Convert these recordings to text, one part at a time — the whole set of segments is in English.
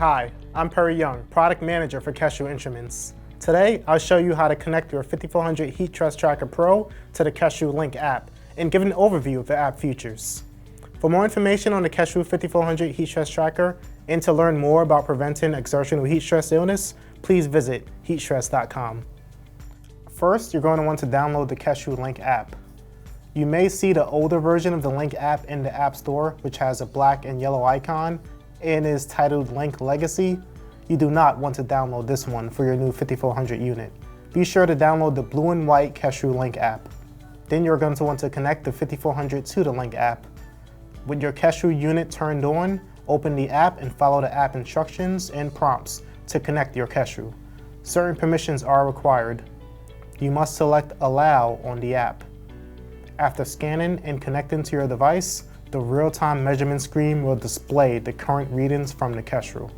Hi, I'm Perry Young, Product Manager for Kestrel Instruments. Today, I'll show you how to connect your 5400 Heat Stress Tracker Pro to the Kestrel LiNK App and give an overview of the app features. For more information on the Kestrel 5400 Heat Stress Tracker and to learn more about preventing exertional heat stress illness, please visit heatstress.com. First, you're going to want to download the Kestrel LiNK App. You may see the older version of the LiNK App in the App Store, which has a black and yellow icon and is titled LiNK Legacy. You do not want to download this one for your new 5400 unit. Be sure to download the blue and white Kestrel LiNK App. Then you're going to want to connect the 5400 to the LiNK App. With your Kestrel unit turned on, open the app and follow the app instructions and prompts to connect your Kestrel. Certain permissions are required. You must select Allow on the app. After scanning and connecting to your device, the real-time measurement screen will display the current readings from the Kestrel.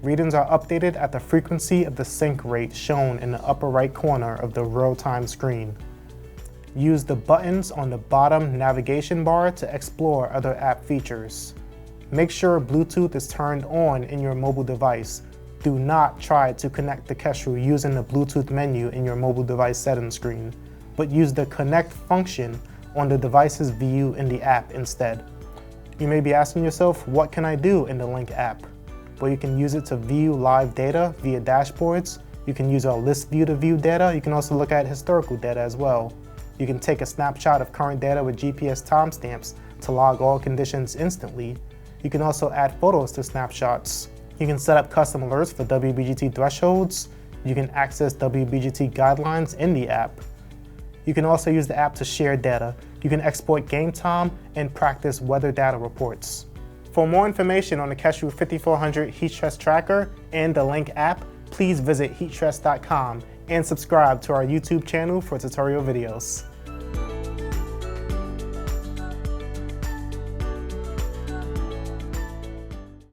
Readings are updated at the frequency of the sync rate shown in the upper right corner of the real-time screen. Use the buttons on the bottom navigation bar to explore other app features. Make sure Bluetooth is turned on in your mobile device. Do not try to connect the Kestrel using the Bluetooth menu in your mobile device settings screen, but use the Connect function on the device's view in the app instead. You may be asking yourself, what can I do in the LiNK app? Well, you can use it to view live data via dashboards. You can use our list view to view data. You can also look at historical data as well. You can take a snapshot of current data with GPS timestamps to log all conditions instantly. You can also add photos to snapshots. You can set up custom alerts for WBGT thresholds. You can access WBGT guidelines in the app. You can also use the app to share data. You can export game time and practice weather data reports. For more information on the Kestrel 5400 Heat Stress Tracker and the LiNK app, please visit heatstress.com and subscribe to our YouTube channel for tutorial videos.